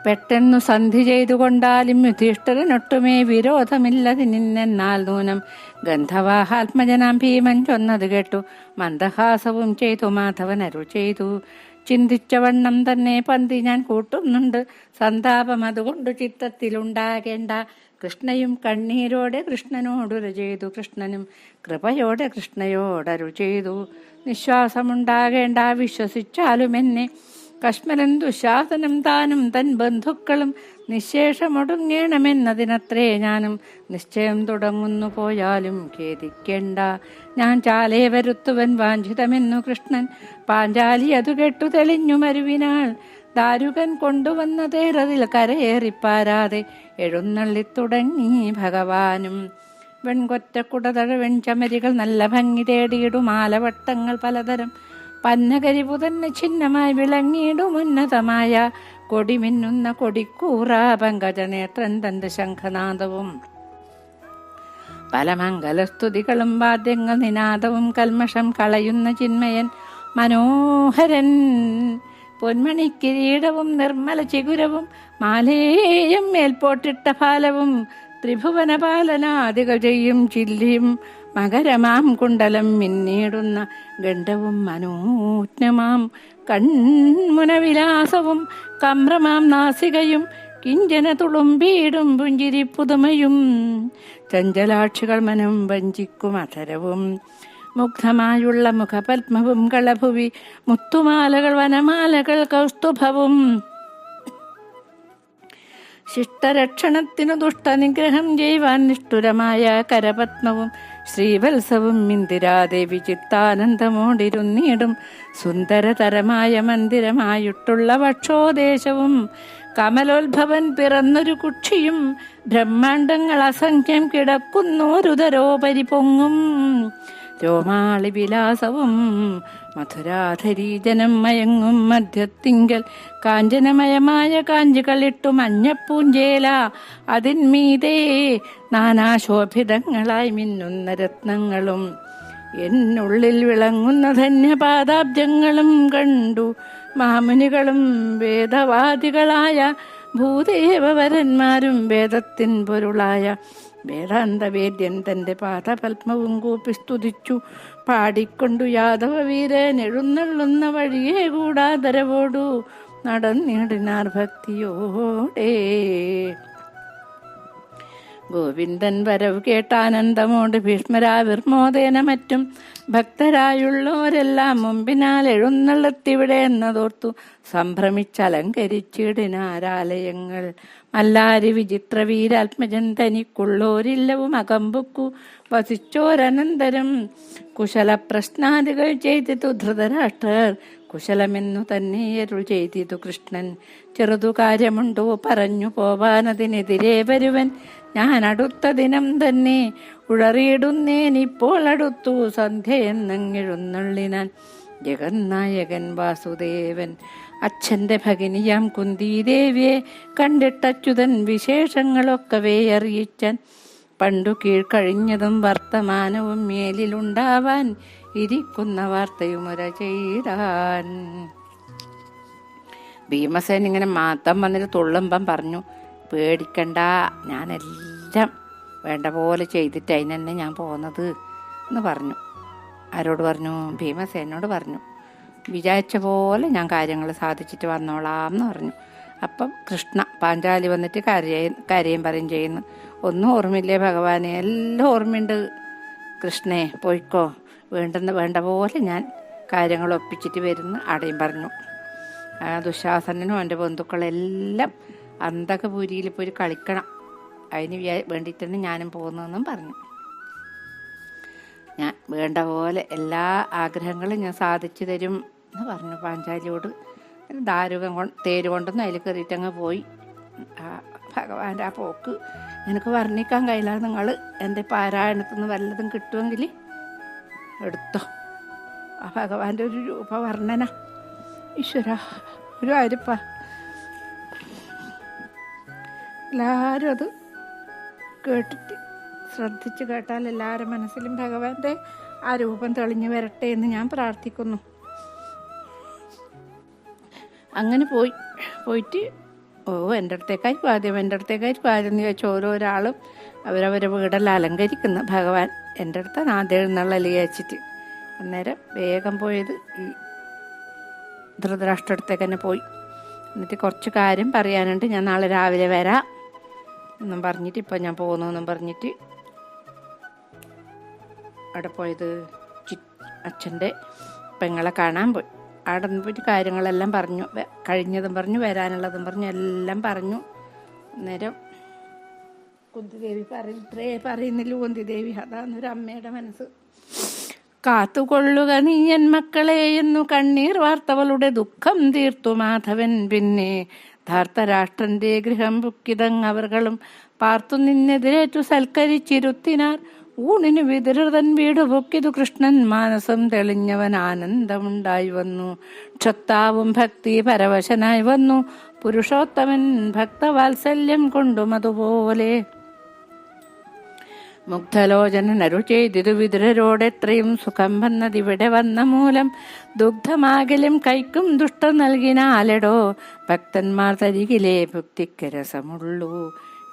പെട്ടെന്നു സന്ധി ചെയ്തുകൊണ്ടാലും യുധിഷ്ഠിരനൊട്ടുമേ വിരോധമില്ലതിനെന്നാൽ നൂനം ഗന്ധവാഹാത്മജനാം ഭീമൻ ചൊന്നത് കേട്ടു മന്ദഹാസവും ചെയ്തു മാധവൻ അരുൾ ചെയ്തു. ചിന്തിച്ചവണ്ണം തന്നെ പന്തി ഞാൻ കൂട്ടുന്നുണ്ട്, സന്താപം അതുകൊണ്ട് ചിത്തത്തിലുണ്ടാകേണ്ട. കൃഷ്ണയും കണ്ണീരോടെ കൃഷ്ണനോടുര ചെയ്തു, കൃഷ്ണനും കൃപയോടെ കൃഷ്ണയോടരു ചെയ്തു. നിശ്വാസമുണ്ടാകേണ്ട വിശ്വസിച്ചാലും എന്നെ, കശ്മലൻ ദുശാസനം താനും തൻ ബന്ധുക്കളും നിശേഷമൊടുങ്ങേണമെന്നതിനത്രേ ഞാനും നിശ്ചയം തുടങ്ങുന്നു. പോയാലും ഖേദിക്കേണ്ട, ഞാൻ ചാലേ വരുത്തുവൻ വാഞ്ചിതമെന്നു കൃഷ്ണൻ. പാഞ്ചാലി അതു കേട്ടു തെളിഞ്ഞു മരുവിനാൾ. ദാരുകൻ കൊണ്ടുവന്ന തേരതിൽ കരയേറിപ്പാരാതെ എഴുന്നള്ളിത്തുടങ്ങി ഭഗവാനും. വെൺകൊറ്റക്കുടതഴ വെൺചമരികൾ നല്ല ഭംഗി തേടിയിടും ആലവട്ടങ്ങൾ പലതരം പന്നകരിപു തന്നെ ചിഹ്നമായി വിളങ്ങിയിടും ഉന്നതമായ കൊടിമിന്നുന്ന കൊടിക്കൂറ പങ്കജനേത്രൻ തന്റെ ശംഖനാദവും പല മംഗലസ്തുതികളും വാദ്യങ്ങൾ നിനാദവും കൽമഷം കളയുന്ന ചിന്മയൻ മനോഹരൻ. പൊന്മണിക്കിരീടവും നിർമ്മല ചിഗുരവും മാലേയം മേൽപോട്ടിട്ട ഫാലവും ത്രിഭുവനപാലനാദികൾ ചെയ്യും ചില്ലിയും മകരമാം കുണ്ടലം മിന്നീടുന്ന ഗണ്ഡവും മനോജ്ഞമാം കൺമുനവിലാസവും കമ്രമാം നാസികയും കിഞ്ചന തുളുമ്പീടും പുഞ്ചിരി പുതുമയും ചഞ്ചലാക്ഷികൾ മനം വഞ്ചിക്കും അധരവും മുഗ്ധമായുള്ള മുഖപത്മവും കളഭുവി മുത്തുമാലകൾ വനമാലകൾ കൗസ്തുഭവും ശിഷ്ടരക്ഷണത്തിനു ദുഷ്ടനിഗ്രഹം ചെയ്യുവാൻ നിഷ്ഠുരമായ കരപത്മവും ശ്രീവത്സവും ഇന്ദിരാദേവി ചിത്താനന്ദമോടിരുന്നീടും സുന്ദരതരമായ മന്ദിരമായിട്ടുള്ള വക്ഷോദേശവും കമലോത്ഭവൻ പിറന്നൊരു കുക്ഷിയും ബ്രഹ്മാണ്ടങ്ങൾ അസംഖ്യം കിടക്കുന്നോരുദരോപരി പൊങ്ങും രോമാളി വിലാസവും മധുരാധരീജനം മയങ്ങും മധ്യത്തിങ്കൽ കാഞ്ചനമയമായ കാഞ്ചികളിട്ടു മഞ്ഞപ്പൂഞ്ചേല അതിന്മീതേ നാനാശോഭിതങ്ങളായി മിന്നുന്ന രത്നങ്ങളും എന്നുള്ളിൽ വിളങ്ങുന്ന ധന്യപാദാബ്ജങ്ങളും കണ്ടു മാമുനികളും വേദവാദികളായ ഭൂദേവവരന്മാരും വേദത്തിൻ പൊരുളായ വേദാന്തവേദ്യൻ തന്റെ പാദപത്മവും കൂപ്പി സ്തുതിച്ചു പാടിക്കൊണ്ടു യാദവ വീരൻ എഴുന്നള്ളുന്ന വഴിയേ കൂടാതരവോടു നടന്നിടിനാർ ഭക്തിയോടെ. ഗോവിന്ദൻ വരവ് കേട്ടാനന്ദമോട് ഭീഷ്മരാവിർമോദേന മറ്റും ഭക്തരായുള്ളോരെല്ലാം മുമ്പിനാൽ എഴുന്നള്ളത്തിവിടെ എന്നതോർത്തു സംഭ്രമിച്ചലങ്കരിച്ചിടിനാരാലയങ്ങൾ. മല്ലാരി വിചിത്ര വീരാത്മജൻ തനിക്കുള്ളോരില്ലവും അകമ്പുക്കു വസിച്ചോരനന്തരം കുശല പ്രശ്നാദികൾ ചെയ്തിതു ധൃതരാഷ്ട്രർ കുശലമെന്നു തന്നെ അരുൾ ചെയ്തിതു കൃഷ്ണൻ. ചെറുതു കാര്യമുണ്ടോ പറഞ്ഞു പോവാനതിനെതിരെ വരുവൻ ഞാൻ അടുത്ത ദിനം തന്നെ ഉഴറിയിടുന്നേനിപ്പോൾ അടുത്തു സന്ധ്യ എന്നങ്ങിഴുന്നള്ളിനാൻ ജഗന്നായകൻ വാസുദേവൻ. അച്ഛന്റെ ഭഗിനിയാം കുന്തിദേവിയെ കണ്ടിട്ടച്യുതൻ വിശേഷങ്ങളൊക്കവേ അറിയിച്ചാൻ. പണ്ടു കീഴ്ക്കഴിഞ്ഞതും വർത്തമാനവും മേലിലുണ്ടാവാൻ ഇരിക്കുന്ന വാർത്തയുമുര ചെയ്താൻ. ഭീമസേൻ ഇങ്ങനെ മാത്തം വന്നിട്ട് തുള്ളുമ്പം പറഞ്ഞു, പേടിക്കണ്ട, ഞാനെല്ലാം വേണ്ട പോലെ ചെയ്തിട്ട് അതിനെന്നെ ഞാൻ പോകുന്നത് എന്ന് പറഞ്ഞു. ആരോട് പറഞ്ഞു? ഭീമസേനോട് പറഞ്ഞു. വിചാരിച്ച പോലെ ഞാൻ കാര്യങ്ങൾ സാധിച്ചിട്ട് വന്നോളാം എന്ന് പറഞ്ഞു. അപ്പം കൃഷ്ണ പാഞ്ചാലി വന്നിട്ട് കരയും പറയും ചെയ്യുന്നു. ഒന്നും ഓർമ്മയില്ലേ ഭഗവാനെ? എല്ലാം ഓർമ്മയുണ്ട് കൃഷ്ണേ, പോയിക്കോ, വേണ്ട പോലെ ഞാൻ കാര്യങ്ങൾ ഒപ്പിച്ചിട്ട് വരുന്നു അടയും പറഞ്ഞു. ദുശാസനനും എൻ്റെ ബന്ധുക്കളെല്ലാം അന്തകപുരിയിൽ പോയി കളിക്കണം, അതിന് വേണ്ടിയിട്ടാണ് ഞാനും പോകുന്നതെന്നും പറഞ്ഞു. ഞാൻ വേണ്ട പോലെ എല്ലാ ആഗ്രഹങ്ങളും ഞാൻ സാധിച്ചു തരും എന്ന് പറഞ്ഞു പാഞ്ചാലിയോട്. തേര് കൊണ്ടൊന്നും അതിൽ കയറിയിട്ടങ്ങ് പോയി. ഭഗവാന്റെ ആ പോക്ക് എനിക്ക് വർണ്ണിക്കാൻ കഴിയില്ല. നിങ്ങൾ എൻ്റെ പാരായണത്തിൽ നിന്ന് വല്ലതും കിട്ടുമെങ്കിൽ എടുത്തോ. ആ ഭഗവാന്റെ ഒരു രൂപവർണ്ണന, ഈശ്വര ഒരു അരിപ്പ. എല്ലാവരും അത് കേട്ടിട്ട് ശ്രദ്ധിച്ച് കേട്ടാൽ എല്ലാവരുടെ മനസ്സിലും ഭഗവാന്റെ ആ രൂപം തെളിഞ്ഞു വരട്ടെ എന്ന് ഞാൻ പ്രാർത്ഥിക്കുന്നു. അങ്ങനെ പോയിട്ട് എൻ്റെ അടുത്തേക്കായിരിക്കും ആദ്യം എന്ന് ചോദിച്ചാൽ ഓരോരാളും അവരവരെ വീടെല്ലാം അലങ്കരിക്കുന്നു. ഭഗവാൻ എൻ്റെ അടുത്താണ് ആദ്യം എഴുന്നള്ളൽ കഴിച്ചിട്ട്. അന്നേരം വേഗം പോയത് ഈ ധൃതരാഷ്ട്ര അടുത്തേക്ക് തന്നെ പോയി. എന്നിട്ട് കുറച്ച് കാര്യം പറയാനുണ്ട്, ഞാൻ നാളെ രാവിലെ വരാം എന്നും പറഞ്ഞിട്ട് ഇപ്പം ഞാൻ പോകുന്നു എന്നും പറഞ്ഞിട്ട് അവിടെ പോയത് അച്ഛൻ്റെ പെങ്ങളെ കാണാൻ പോയി. അവിടെ നിന്ന് പോയിട്ട് കാര്യങ്ങളെല്ലാം പറഞ്ഞു, കഴിഞ്ഞതും പറഞ്ഞു വരാനുള്ളതും പറഞ്ഞു എല്ലാം പറഞ്ഞു. അന്നേരം കുന്തിദേവി പറയുന്നില്ല, കുന്തിദേവി അതാന്നൊരു അമ്മയുടെ മനസ്സ്. കാത്തുകൊള്ളുക നീയൻ മക്കളെ എന്നു കണ്ണീർ വാർത്തവളുടെ ദുഃഖം തീർത്തു മാധവൻ. പിന്നെ ധാർത്തരാഷ്ട്രന്റെ ഗൃഹം പുക്കിതങ്ങവർകളും പാർത്തു നിന്നെതിരേറ്റു സൽക്കരിച്ചിരുത്തിനാർ. ഊണിനു വിതിരതൻ വീട് പൊക്കിതു കൃഷ്ണൻ മാനസം തെളിഞ്ഞവൻ ആനന്ദമുണ്ടായി വന്നു. ക്ഷത്താവും ഭക്തി പരവശനായി വന്നു പുരുഷോത്തമൻ ഭക്തവാത്സല്യം കൊണ്ടും അതുപോലെ. മുഗ്ധലോചനനരു ചെയ്തിതു വിതുരരോടെത്രയും സുഖം വന്നതിവിടെ വന്ന മൂലം. ദുഗ്ധമാകലും കൈക്കും ദുഷ്ട നൽകിനാലെടോ ഭക്തന്മാർ തരികിലേ ഭുക്തിക്കരസമുള്ളൂ.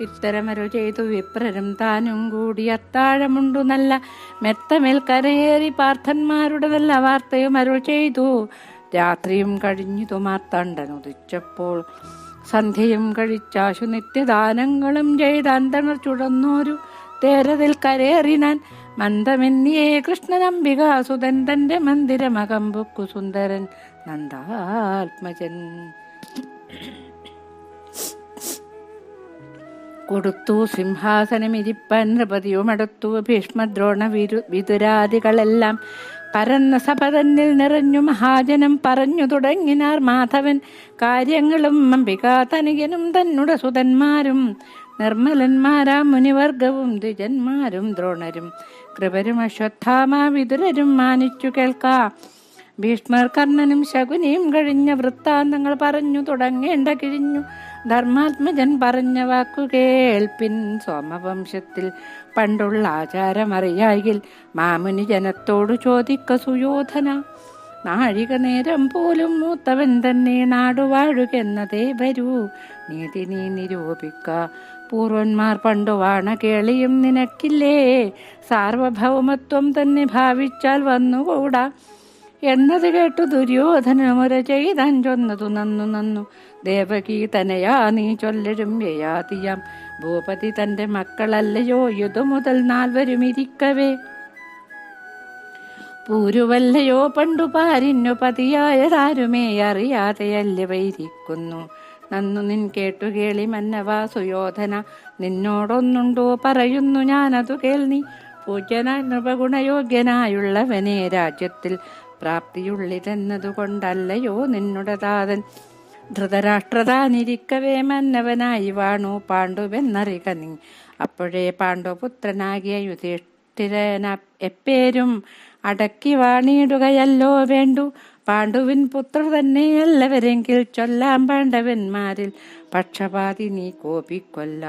ഇത്തരമരു ചെയ്തു വിപ്രരും താനും കൂടി അത്താഴമുണ്ടു നല്ല മെത്തമേൽ കരയേറി പാർത്ഥന്മാരുടെ നല്ല വാർത്തയും അരുൾ ചെയ്തു. രാത്രിയും കഴിഞ്ഞിതു മാർത്താണ്ഡനുദിച്ചപ്പോൾ സന്ധ്യയും കഴിച്ചാശു നിത്യദാനങ്ങളും ചെയ്ത് അന്തണർ ചുടന്നോരു തേരതിൽ കരേറിനാൻ. മന്ദമെന്നിയേ കൃഷ്ണനംബികാസുതൻ തന്റെ മന്ദിരമകമ്പുക്കു സുന്ദരൻ നന്ദാത്മജൻ. കൊടുത്തു സിംഹാസനമിരിപ്പാൻ നൃപതിയുമടുത്തു ഭീഷ്മദ്രോണ വിതുരാദികളെല്ലാം. പരന്ന സഭ തന്നിൽ നിറഞ്ഞു മഹാജനം പറഞ്ഞു തുടങ്ങിനാർ മാധവൻ കാര്യങ്ങളും. അംബികാ തനികനും തന്നുട സുതന്മാരും നിർമ്മലന്മാരാം മുനിവർഗവും ദ്വിജന്മാരും ദ്രോണരും കൃപരും അശ്വത്ഥാമ വിതുരരും മാനിച്ചു കേൾക്കാ. ഭീഷ്മർ കർണനും ശകുനിയും കഴിഞ്ഞ വൃത്താന്തങ്ങൾ പറഞ്ഞു തുടങ്ങേണ്ട കിഴിഞ്ഞു. ധർമാത്മജൻ പറഞ്ഞ വാക്കു കേൾപ്പിൻ. സോമവംശത്തിൽ പണ്ടുള്ള ആചാരമറിയായിൽ മാമുനി ജനത്തോടു ചോദിക്ക സുയോധന. നാഴിക നേരം പോലും മൂത്തവൻ തന്നെ നാടുവാഴുകെന്നതേ വരൂ. നീതി നീ നിരൂപിക്ക. പൂർവന്മാർ പണ്ടു വാണ കേളിയും നിനക്കില്ലേ. സാർവഭൗമത്വം തന്നെ ഭാവിച്ചാൽ വന്നുകൂടാ എന്നത് കേട്ടു ദുര്യോധനമുര ചെയ്താൻ ചൊന്നതു നന്നു. ദേവകീ തനയാ നീ ചൊല്ലരും യയാതിയാം ഭൂപതി തന്റെ മക്കളല്ലയോ യുധ മുതൽ നാൽവരും ഇരിക്കവേ. പൂരുവല്ലയോ പണ്ടു പാരിന്നു പതിയായതാരുമേ അറിയാതെയല്ലവയിരിക്കുന്നു. നന്നു നിൻ കേട്ടു കേളി മന്നവാ സുയോധന. നിന്നോടൊന്നുണ്ടോ പറയുന്നു ഞാനതു കേൾനി. പൂജ്യനായി നൃപഗുണയോഗ്യനായുള്ളവനെ രാജ്യത്തിൽ പ്രാപ്തിയുള്ളിതെന്നതുകൊണ്ടല്ലയോ നിന്നുടെ താതൻ ധൃതരാഷ്ട്രതാനിരിക്കവേ മന്നവനായി വാണു പാണ്ഡുവെന്നറിക നീ. അപ്പോഴേ പാണ്ഡുപുത്രനാകിയ യുധിഷ്ഠിരന എപ്പേരും അടക്കി വാണിയിടുകയല്ലോ വേണ്ടു. പാണ്ഡുവിൻ പുത്രർ തന്നെയല്ലവരെങ്കിൽ ചൊല്ലാം പാണ്ഡവന്മാരിൽ പക്ഷപാതി നീ കോപിക്കൊല്ല.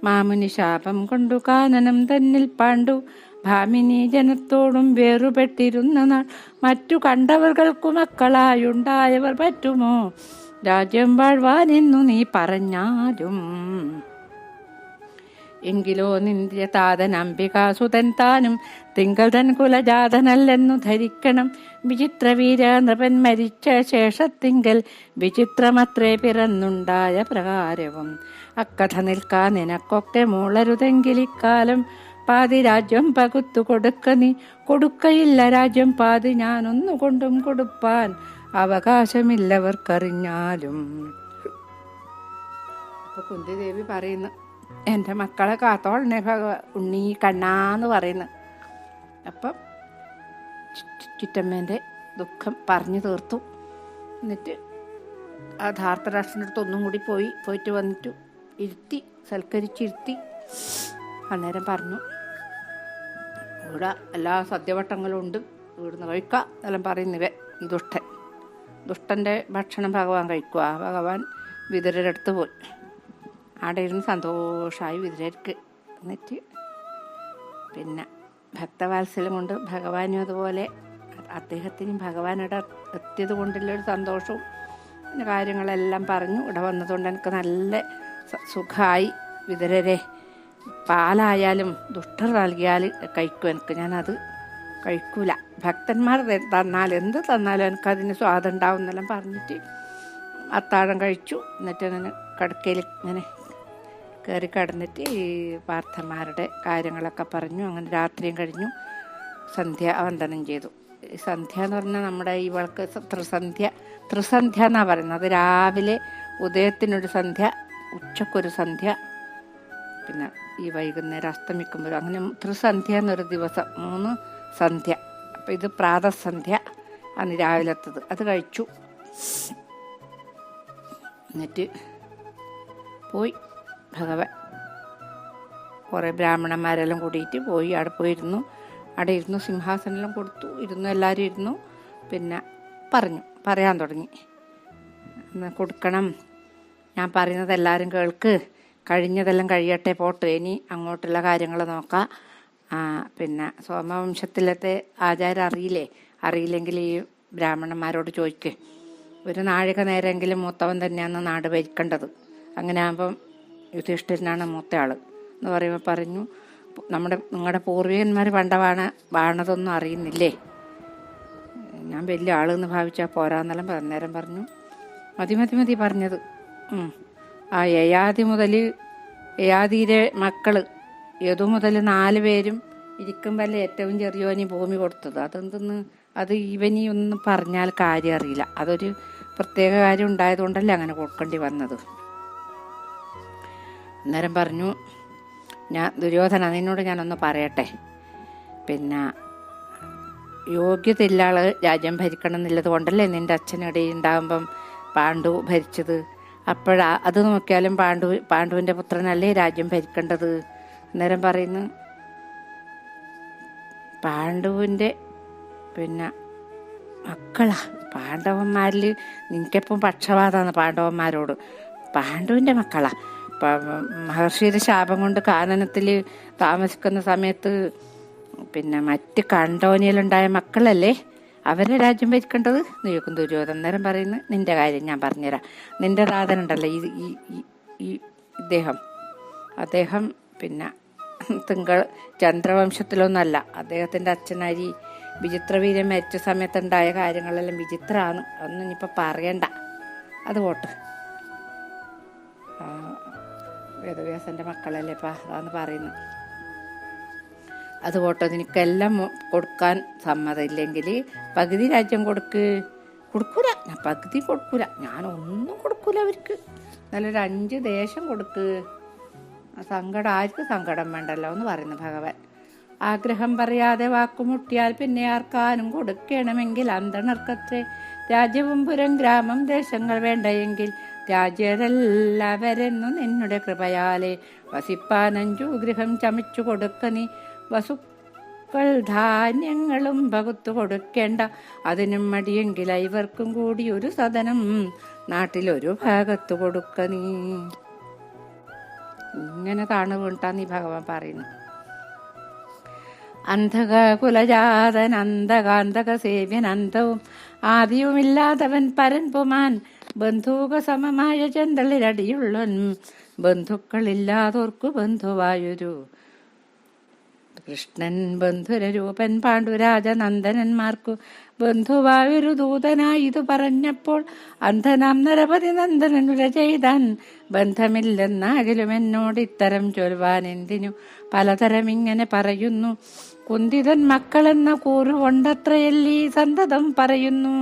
മാമുനി ശാപം കൊണ്ടു കാനനം തന്നിൽ പാണ്ഡു ഭാമിനി ജനത്തോടും വേറുപെട്ടിരുന്ന നാൾ. മറ്റു കണ്ടവർകൾക്കു മക്കളായുണ്ടായവർ പറ്റുമോ രാജ്യം വാഴ്വാനെന്നു നീ പറഞ്ഞാലും. എങ്കിലോ നിന്റെ താതൻ അംബികാസുതൻ താനും തിങ്കൾ തൻ കുലജാതനല്ലെന്നു ധരിക്കണം. വിചിത്രവീര നൃപൻ മരിച്ച ശേഷത്തിങ്കൽ വിചിത്രമത്രേ പിറന്നുണ്ടായ പ്രകാരവും. അക്കഥ നിൽക്കാ നിനക്കൊക്കെ മൂളരുതെങ്കിലിക്കാലം പാതി രാജ്യം പകുത്തു കൊടുക്ക നീ, കൊടുക്കയില്ല രാജ്യം പാതി ഞാനൊന്നുകൊണ്ടും കൊടുപ്പാൻ അവകാശമില്ലവർക്കറിഞ്ഞാലും. അപ്പൊ കുന്തിദേവി പറയുന്നു, എൻ്റെ മക്കളെ കാത്തോളണേ ഉണ്ണി കണ്ണാന്ന് പറയുന്നു. അപ്പം ചുറ്റമ്മേൻ്റെ ദുഃഖം പറഞ്ഞു തീർത്തു. എന്നിട്ട് ആ ധാർത്തരാഷ്ട്രൻ്റെ അടുത്ത് ഒന്നും കൂടി പോയിട്ട് വന്നിട്ട് ഇരുത്തി, സൽക്കരിച്ചിരുത്തി. അന്നേരം പറഞ്ഞു, ഇവിടെ എല്ലാ സദ്യവട്ടങ്ങളും ഉണ്ട്, ഇവിടുന്ന് കഴിക്കാം എന്നെല്ലാം പറയുന്നിവ. ഈ ദുഷ്ടൻ്റെ ഭക്ഷണം ഭഗവാൻ കഴിക്കുക. ഭഗവാൻ വിതുരരുടെ അടുത്ത് പോയി. അവിടെ ഇരുന്ന് സന്തോഷമായി വിതുരർക്ക്. എന്നിട്ട് പിന്നെ ഭക്തവാത്സല്യം കൊണ്ട് ഭഗവാനും അതുപോലെ അദ്ദേഹത്തിനും ഭഗവാനോട് എത്തിയത് കൊണ്ടുള്ളൊരു സന്തോഷവും പിന്നെ കാര്യങ്ങളെല്ലാം പറഞ്ഞു. ഇവിടെ വന്നതുകൊണ്ട് എനിക്ക് നല്ല സുഖമായി. വിതുരരെ പാലായാലും ദുഷ്ടർ നൽകിയാൽ കഴിക്കും, എനിക്ക് ഞാനത് കഴിക്കൂല. ഭക്തന്മാർ തന്നാൽ എന്ത് തന്നാലും എനിക്കതിന് സ്വാദം ഉണ്ടാവും എന്നെല്ലാം പറഞ്ഞിട്ട് അത്താഴം കഴിച്ചു. എന്നിട്ട് അങ്ങനെ കിടക്കയിൽ ഇങ്ങനെ കയറി കിടന്നിട്ട് ഈ പാർത്ഥന്മാരുടെ കാര്യങ്ങളൊക്കെ പറഞ്ഞു. അങ്ങനെ രാത്രിയും കഴിഞ്ഞു. സന്ധ്യാവന്ദനം ചെയ്തു. സന്ധ്യ എന്ന് പറഞ്ഞാൽ നമ്മുടെ ഈ വിളക്ക് ത്രിസന്ധ്യ എന്നാണ് പറയുന്നത്. അത് രാവിലെ ഉദയത്തിനൊരു സന്ധ്യ, ഉച്ചക്കൊരു സന്ധ്യ, പിന്നെ ഈ വൈകുന്നേരം അസ്തമിക്കുമ്പോഴും, അങ്ങനെ ത്രിസന്ധ്യ എന്നൊരു ദിവസം 3 സന്ധ്യ. അപ്പം ഇത് പ്രാതസന്ധ്യ ആണ് രാവിലത്തത്. അത് കഴിച്ചു. എന്നിട്ട് പോയി ഭഗവാൻ. കുറേ ബ്രാഹ്മണന്മാരെല്ലാം കൂടിയിട്ട് പോയി. അവിടെ പോയിരുന്നു. അവിടെ ഇരുന്നു, സിംഹാസനെല്ലാം കൊടുത്തു, ഇരുന്നു, എല്ലാവരും ഇരുന്നു. പിന്നെ പറയാൻ തുടങ്ങി. കൊടുക്കണം, ഞാൻ പറയുന്നത് എല്ലാവരും കേൾക്ക്, കഴിഞ്ഞതെല്ലാം കഴിയട്ടെ, പോട്ട്, ഇനി അങ്ങോട്ടുള്ള കാര്യങ്ങൾ നോക്കാം. പിന്നെ സോമവംശത്തിലത്തെ ആചാരം അറിയില്ലെങ്കിൽ ഈ ബ്രാഹ്മണന്മാരോട് ചോദിക്ക്. ഒരു നാഴിക നേരമെങ്കിലും മൂത്തവൻ തന്നെയാണ് നാട് ഭരിക്കേണ്ടത്. അങ്ങനെ ആകുമ്പം യുധിഷ്ഠിരനാണ് മൂത്ത ആൾ എന്ന് പറയുമ്പോൾ പറഞ്ഞു, നിങ്ങളുടെ പൂർവികന്മാർ വാണതൊന്നും അറിയുന്നില്ലേ, ഞാൻ വലിയ ആളെന്ന് ഭാവിച്ചാൽ പോരാന്നെല്ലാം അന്നേരം പറഞ്ഞു. മതി പറഞ്ഞത്. ആ യയാതിയുടെ മക്കൾ യദു മുതൽ 4 പേരും ഇരിക്കുമ്പോൾ ഏറ്റവും ചെറിയോനി ഭൂമി കൊടുത്തത്. അതെന്തെന്ന് അത് ഇവനി ഒന്നും പറഞ്ഞാൽ കാര്യം അറിയില്ല. അതൊരു പ്രത്യേക കാര്യം ഉണ്ടായതുകൊണ്ടല്ലേ അങ്ങനെ കൊടുക്കേണ്ടി വന്നത്. അന്നേരം പറഞ്ഞു, ദുര്യോധന, നിന്നോട് ഞാനൊന്ന് പറയട്ടെ. പിന്നെ യോഗ്യതയില്ല ആള് രാജ്യം ഭരിക്കണം എന്നുള്ളത് കൊണ്ടല്ലേ നിൻ്റെ അച്ഛനിടയിൽ ഉണ്ടാകുമ്പം പാണ്ഡു ഭരിച്ചത്. അത് നോക്കിയാലും പാണ്ഡുവിൻ്റെ പുത്രനല്ലേ രാജ്യം ഭരിക്കേണ്ടത്. അന്നേരം പറയുന്നു, പാണ്ഡുവിൻ്റെ പിന്നെ മക്കളാ പാണ്ഡവന്മാരിൽ നിനക്കെപ്പം പക്ഷപാതമാണ് പാണ്ഡവന്മാരോട്. പാണ്ഡുവിൻ്റെ മക്കളാ. മഹർഷിയുടെ ശാപം കൊണ്ട് കാനനത്തിൽ താമസിക്കുന്ന സമയത്ത് പിന്നെ മറ്റ് കണ്ടോനിയിലുണ്ടായ മക്കളല്ലേ അവരെ രാജ്യം ഭരിക്കേണ്ടത് എന്ന് ചോദിക്കും ദുര്യോധനൻ. അന്നേരം പറയുന്നു, നിന്റെ കാര്യം ഞാൻ പറഞ്ഞുതരാം. നിന്റെ താതനുണ്ടല്ലോ ഈ അദ്ദേഹം പിന്നെ ചന്ദ്രവംശത്തിലൊന്നല്ല. അദ്ദേഹത്തിൻ്റെ അച്ഛനായി വിചിത്രവീര്യൻ മരിച്ച സമയത്തുണ്ടായ കാര്യങ്ങളെല്ലാം വിചിത്രമാണ്. ഒന്നും ഇനിയിപ്പോൾ പറയണ്ട. അത് പോട്ട്, വേദവ്യാസൻ്റെ മക്കളല്ലേ ഇപ്പം അതാന്ന് പറയുന്നത്. അത് പോട്ടെ, നിനക്കെല്ലാം കൊടുക്കാൻ സമ്മതമില്ലെങ്കിൽ പകുതി രാജ്യം കൊടുക്കൂല. ഞാൻ പകുതി കൊടുക്കൂല, ഞാനൊന്നും കൊടുക്കൂല അവർക്ക്. നല്ലൊരു 5 ദേശം കൊടുക്ക്. ആർക്കും സങ്കടം വേണ്ടല്ലോ എന്ന് പറയുന്നു ഭഗവാൻ. ആഗ്രഹം പറയാതെ വാക്കുമുട്ടിയാൽ പിന്നെ ആർക്കാനും കൊടുക്കണമെങ്കിൽ അന്തണർക്കത്രേ രാജ്യവും പുരം ഗ്രാമം ദേശങ്ങൾ വേണ്ടയെങ്കിൽ രാജ്യരെല്ലാവരെന്നു നിന്നുടെ കൃപയാലെ വസിപ്പാൻ 5 ഗൃഹം ചമച്ചു കൊടുക്ക നീ. വസുക്കൾ ധാന്യങ്ങളും പകുത്തു കൊടുക്കേണ്ട, അതിനും മടിയെങ്കിൽ ഇവർക്കും കൂടി ഒരു സദനം നാട്ടിലൊരു ഭാഗത്ത് കൊടുക്ക നീ. ഇങ്ങനെ താണു വീണ്ടാ നീ ഭഗവാൻ പറയുന്നു. അന്ധക കുലജാതൻ അന്ധകാന്തക സേവ്യൻ അന്തവും ആദിയുമില്ലാത്തവൻ പരൻ പുമാൻ ബന്ധുക സമമായ ചെന്തളിരടിയുള്ളൻ ബന്ധുക്കളില്ലാതോർക്കു ബന്ധുവായൊരു കൃഷ്ണൻ ബന്ധുരരൂപൻ പാണ്ഡുരാജനന്ദനന്മാർക്കു ബന്ധുവായൊരു ദൂതനായി ഇതു പറഞ്ഞപ്പോൾ അന്ധനാം നരപതി നന്ദനുര ചെയ്താൻ ബന്ധമില്ലെന്നാകിലും എന്നോട് ഇത്തരം ചൊൽവാൻ എന്തിനു പലതരം ഇങ്ങനെ പറയുന്നു. കുന്തിതൻ മക്കളെന്ന കൂറുകൊണ്ടത്രയല്ലീ സന്തതം പറയുന്നു.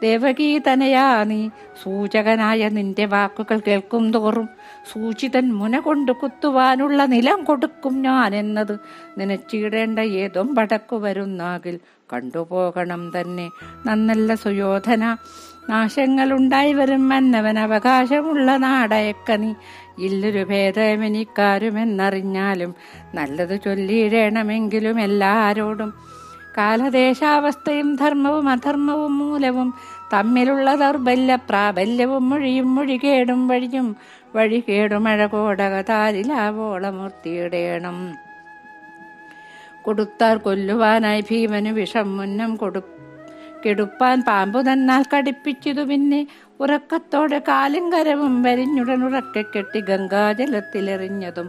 ദേവകീ തനയാ നീ സൂചകനായ നിന്റെ വാക്കുകൾ കേൾക്കും തോറും സൂചിതൻ മുന കൊണ്ട് കുത്തുവാനുള്ള നിലം കൊടുക്കും ഞാൻ എന്നത് നനച്ചിടേണ്ട ഏതും പടക്കു വരുന്നാകിൽ കണ്ടുപോകണം തന്നെ നന്നല്ല സുയോധന. നാശങ്ങളുണ്ടായി വരും മന്നവൻ അവകാശമുള്ള നാടയക്ക നീ ഇല്ലൊരു ഭേദമെനിക്കാരുമെന്നറിഞ്ഞാലും നല്ലത് ചൊല്ലിയിടണമെങ്കിലും എല്ലാരോടും. കാലദേശാവസ്ഥയും ധർമ്മവും അധർമ്മവും മൂലവും തമ്മിലുള്ള ദൗർബല്യ പ്രാബല്യവും മൊഴിയും മൊഴികേടും വഴിയും വഴികേടുമഴകോടകതാരിലാവോളമൂർത്തിയിടേണം. കൊടുത്താൽ കൊല്ലുവാനായി ഭീമനു വിഷം മുന്നം കെടുപ്പാൻ പാമ്പു തന്നാൽ കടിപ്പിച്ചതു പിന്നെ ഉറക്കത്തോടെ കാലും കരവും വരിഞ്ഞുടൻ ഉറക്കെ കെട്ടി ഗംഗാജലത്തിലെറിഞ്ഞതും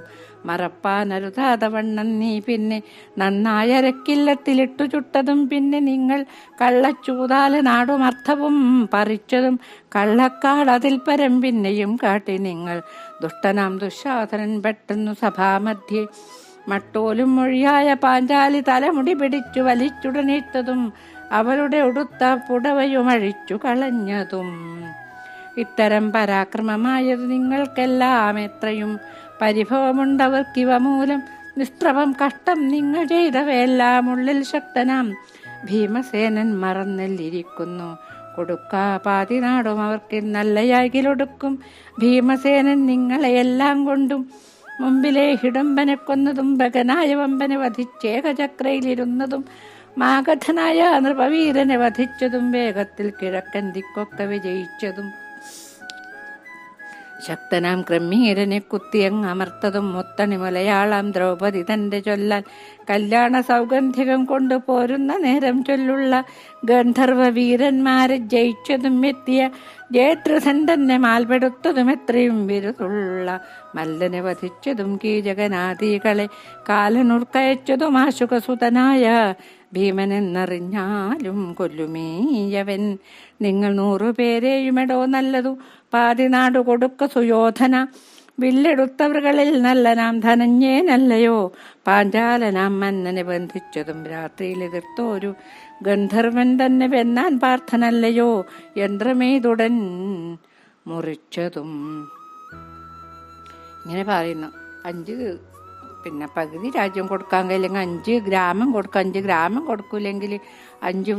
മറപ്പാനരുതാതവണ്ണം നീ പിന്നെ നന്നായ അരക്കില്ലത്തിലിട്ടു ചുട്ടതും പിന്നെ നിങ്ങൾ കള്ളച്ചൂതാല നാടുമർത്ഥവും പറിച്ചതും കള്ളക്കാട് അതിൽ പരം പിന്നെയും കാട്ടി നിങ്ങൾ. ദുഷ്ടനാം ദുശാസനൻ പെട്ടെന്നു സഭാമധ്യേ മട്ടോലും മൊഴിയായ പാഞ്ചാലി തലമുടി പിടിച്ചു വലിച്ചുടനിട്ടതും അവരുടെ ഉടുത്ത പുടവയും അഴിച്ചു കളഞ്ഞതും. ഇത്തരം പരാക്രമമായത് നിങ്ങൾക്കെല്ലാം എത്രയും പരിഭവമുണ്ടവർക്കിവ മൂലം നിസ്ത്രവം കഷ്ടം നിങ്ങൾ ചെയ്തവയെല്ലാം ഉള്ളിൽ ശക്തനാം ഭീമസേനൻ മറന്നിരിക്കുന്നു. കൊടുക്കാ പാതിനാടും അവർക്ക് നല്ലയാകിലൊടുക്കും ഭീമസേനൻ നിങ്ങളെയെല്ലാം കൊണ്ടും. മുമ്പിലെ ഹിഡംബനെ കൊന്നതും ഭഗനായ വമ്പനെ വധിച്ചേകചക്രയിലിരുന്നതും മാഗധനായ നൃപവീരനെ വധിച്ചതും വേഗത്തിൽ കിഴക്കൻ ദിക്കൊക്കെ വിജയിച്ചതും ശക്തനാം ക്രമീരനെ കുത്തിയങ്ങമർത്തതും മുത്തണി മുലയാളാം ദ്രൗപദി തന്റെ ചൊല്ലാൻ കല്യാണ സൗഗന്ധികം കൊണ്ടു പോരുന്ന നേരം ചൊല്ലുള്ള ഗന്ധർവ വീരന്മാരെ ജയിച്ചതും എത്തിയ ജയദ്രഥൻ തന്നെ മാൽപെടുത്തതും എത്രയും വിരുതുള്ള മല്ലനെ വധിച്ചതും കീചകനാദികളെ കാലനുർക്കയച്ചതും ആശുകസുതനായ ഭീമനെന്നറിഞ്ഞാലും കൊല്ലുമീയവൻ. നിങ്ങൾ 100 പേരെയുമെടോ നല്ലതു പാതിനാടു കൊടുക്ക സുയോധന. വില്ലെടുത്തവർകളിൽ നല്ലനാം ധനഞ്ജയനല്ലയോ പാഞ്ചാലനാം മന്നനെ ബന്ധിച്ചതും രാത്രിയിൽ എതിർത്തോരു ഗന്ധർവൻ തന്നെ വെന്നാൻ പാർത്ഥനല്ലയോ യന്ത്രമേതുടൻ മുറിച്ചതും. ഇങ്ങനെ പറയുന്നു. 5 പിന്നെ പകുതി രാജ്യം കൊടുക്കാൻ കഴിയില്ലെങ്കിൽ 5 ഗ്രാമം കൊടുക്കുക. 5 ഗ്രാമം കൊടുക്കൂലെങ്കിൽ 5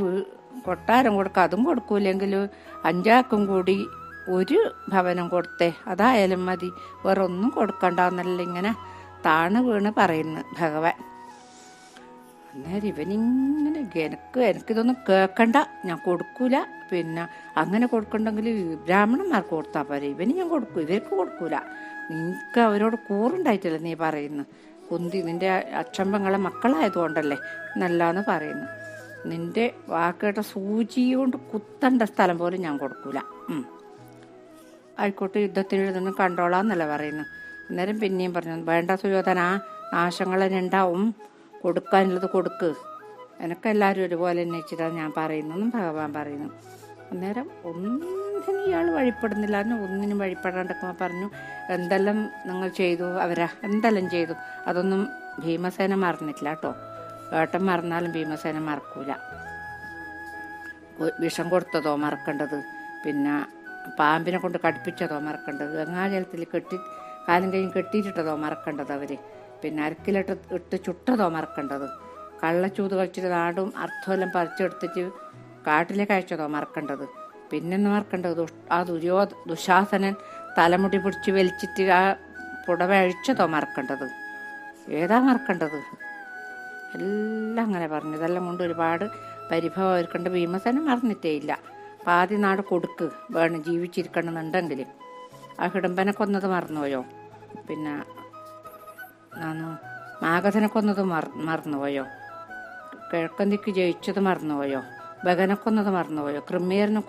കൊട്ടാരം കൊടുക്കുക. അതും കൊടുക്കൂലെങ്കിൽ 5 ആക്കും കൂടി 1 ഭവനം കൊടുത്തേ അതായാലും മതി, വേറെ ഒന്നും കൊടുക്കണ്ടെന്നല്ല ഇങ്ങനെ താണ് വീണ് പറയുന്നു ഭഗവാൻ. അന്നേരം ഇവനിങ്ങനെ എനിക്കിതൊന്നും കേൾക്കണ്ട, ഞാൻ കൊടുക്കൂല. പിന്നെ അങ്ങനെ കൊടുക്കണ്ടെങ്കിൽ ബ്രാഹ്മണന്മാർക്ക് കൊടുത്താൽ പോരെ, ഇവന് ഞാൻ കൊടുക്കൂ, ഇവർക്ക് കൊടുക്കൂല. നിനക്ക് അവരോട് കൂറുണ്ടായിട്ടില്ല നീ പറയുന്നു. കുന്തി നിന്റെ അക്ഷമ്പങ്ങളെ മക്കളായതുകൊണ്ടല്ലേ നല്ലാന്ന് പറയുന്നു. നിന്റെ വാക്കേട്ട സൂചി കൊണ്ട് കുത്തണ്ട സ്ഥലം പോലും ഞാൻ കൊടുക്കൂല. ആയിക്കോട്ടെ, യുദ്ധത്തിന് എഴുതുന്നു കണ്ടോളാന്നല്ല പറയുന്നു. അന്നേരം പിന്നെയും പറഞ്ഞു, വേണ്ട സുയോധന, നാശങ്ങളെന്നുണ്ടാവും, കൊടുക്കാനുള്ളത് കൊടുക്ക്, എനക്കെല്ലാവരും ഒരുപോലെ അന്വേഷിച്ചിട്ടാണ് ഞാൻ പറയുന്നതെന്നും ഭഗവാൻ പറയുന്നു. അന്നേരം ഒന്നിനും ഇയാൾ വഴിപ്പെടുന്നില്ല. ഒന്നിനും വഴിപ്പെടാണ്ടൊക്കെ പറഞ്ഞു, എന്തെല്ലാം നിങ്ങൾ ചെയ്തു എന്തെല്ലാം ചെയ്തു അതൊന്നും ഭീമസേന മറന്നിട്ടില്ല കേട്ടോ. ഏട്ടൻ മറന്നാലും ഭീമസേന മറക്കൂല. വിഷം കൊടുത്തതോ മറക്കേണ്ടത്, പിന്നെ പാമ്പിനെ കൊണ്ട് കടുപ്പിച്ചതോ മറക്കേണ്ടത്, ഗംഗാജലത്തിൽ കാലും കൈയും കെട്ടിയിട്ടതോ മറക്കേണ്ടത്, പിന്നെ അരക്കിലിട്ട് ചുട്ടതോ മറക്കേണ്ടത്, കള്ളച്ചൂത് കളിച്ചിട്ട് നാടും അർത്ഥമെല്ലാം പറിച്ചെടുത്തിട്ട് കാട്ടിലേക്ക് അയച്ചതോ മറക്കേണ്ടത്, പിന്നെന്ന് മറക്കേണ്ടത് ആ ദുശാസനൻ തലമുടി പിടിച്ച് വലിച്ചിട്ട് ആ പുടവ അഴിച്ചതോ മറക്കേണ്ടത്, ഏതാ മറക്കേണ്ടത്? എല്ലാം അങ്ങനെ പറഞ്ഞു. ഇതെല്ലാം കൊണ്ട് ഒരുപാട് പരിഭവം ഒരുക്കേണ്ട ഭീമസേന മറന്നിട്ടേ ഇല്ല. പാതി നാട് കൊടുക്ക് വേണം ജീവിച്ചിരിക്കണമെന്നുണ്ടെങ്കിൽ. ആ ഹിഡംബനെ കൊന്നത് മറന്നുപോയോ? പിന്നെ മാഗധനെ കൊന്നത് മറന്നുപോയോ? കിഴക്കൻ ദിക്ക് ജയിച്ചത് മറന്നുപോയോ? ഭഗനെ കൊന്നത് മറന്നുപോയോ? ക്രിമീരനെ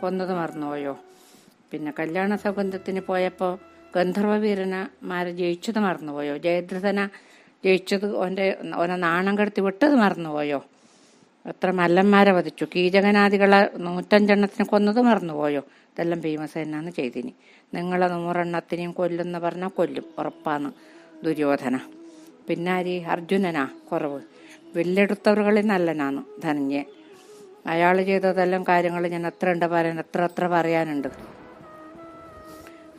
കൊന്നത് മറന്നുപോയോ? പിന്നെ കല്യാണ സൗഗന്ധത്തിന് പോയപ്പോൾ ഗന്ധർവ വീരന്മാരെ ജയിച്ചത് മറന്നുപോയോ? ജയിച്ചത് ഓനെ നാണം കെടുത്തി വിട്ടത് മറന്നുപോയോ? എത്ര മല്ലന്മാരെ വധിച്ചു, കീചകനാദികളെ 105 കൊന്നത് മറന്നുപോയോ? ഇതെല്ലാം ഭീമസേനാന്ന് ചെയ്തിനി. നിങ്ങളെ 100 കൊല്ലുന്ന പറഞ്ഞാൽ കൊല്ലും, ഉറപ്പാന്ന് ദുര്യോധന. പിന്നെ ആര്? അർജുനനാ കുറവ്? വില്ലെടുത്തവറുകളിൽ നല്ലനാന്ന് ധനഞ്ജയൻ. അയാൾ ചെയ്തതെല്ലാം കാര്യങ്ങൾ ഞാൻ എത്ര പറയാനുണ്ട്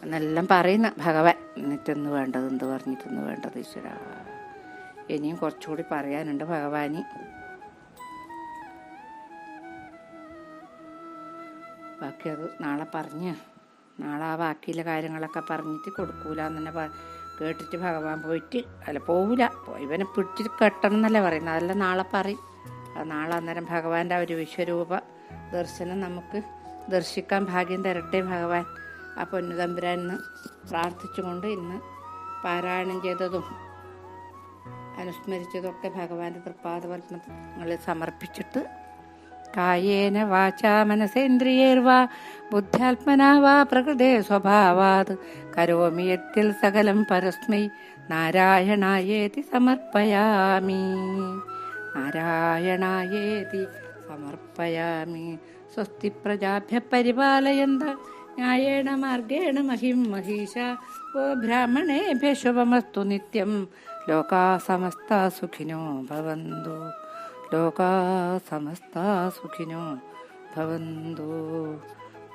എന്നെല്ലാം പറയുന്ന ഭഗവാൻ. എന്നിട്ടെന്ന് വേണ്ടത് എന്ത് പറഞ്ഞിട്ടെന്ന് വേണ്ടത് ഈശ്വര. ഇനിയും കുറച്ചുകൂടി പറയാനുണ്ട് ഭഗവാന്. ബാക്കി അത് നാളെ നാളെ ആ ബാക്കിയുള്ള കാര്യങ്ങളൊക്കെ പറഞ്ഞിട്ട് കൊടുക്കൂല എന്ന് തന്നെ കേട്ടിട്ട് ഭഗവാൻ പോവില്ല. ഇവനെ പിടിച്ചിട്ട് കെട്ടണം എന്നല്ലേ പറയുന്നത്. അതെല്ലാം നാളെ പറയും. അത് നാളെ അന്നേരം ഭഗവാന്റെ ഒരു വിശ്വരൂപ ദർശനം നമുക്ക് ദർശിക്കാൻ ഭാഗ്യം തരട്ടെ ഭഗവാൻ. ആ പൊന്നുതമ്പുരാന്ന് പ്രാർത്ഥിച്ചുകൊണ്ട് ഇന്ന് പാരായണം ചെയ്തതും അനുസ്മരിച്ചതൊക്കെ ഭഗവാന്റെ തൃപ്പാദപത്മങ്ങളിൽ സമർപ്പിച്ചിട്ട് കായേന വാചാ മനസേന്ദ്രിയേർവാ ബുദ്ധ്യാത്മനാ വാ പ്രകൃതേ സ്വഭാവാത് കരോമി യത്തിൽ സകലം പരസ്മൈ നാരായണായേതി സമർപ്പയാമി. നാരായണായേതി സമർപ്പയാമി. സ്വസ്തി പ്രജാഭ്യ പരിപാലയന്ത ന്യായേണ മാർഗേണ മഹിം മഹീഷ. ഓ ബ്രാഹ്മണേഭ്യ ശുഭമസ്തു നിത്യം. ലോകാ സമസ്താ സുഖിനോ ഭവന്തു. ലോകാ സമസ്താ സുഖിനോ ഭവന്തു.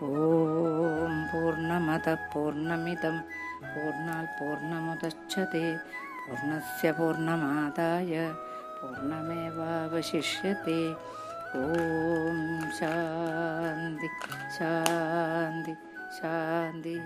ഓം പൂർണ്ണമദ പൂർണ്ണമിദം പൂർണ്ണാത് പൂർണ്ണമുദച്ഛതേ പൂർണ്ണസ്യ പൂർണ്ണമാദായ പൂർണ്ണമേവാവശിഷ്യത്തെ. ഓം ശാന്തി ശാന്തി ശാന്തി.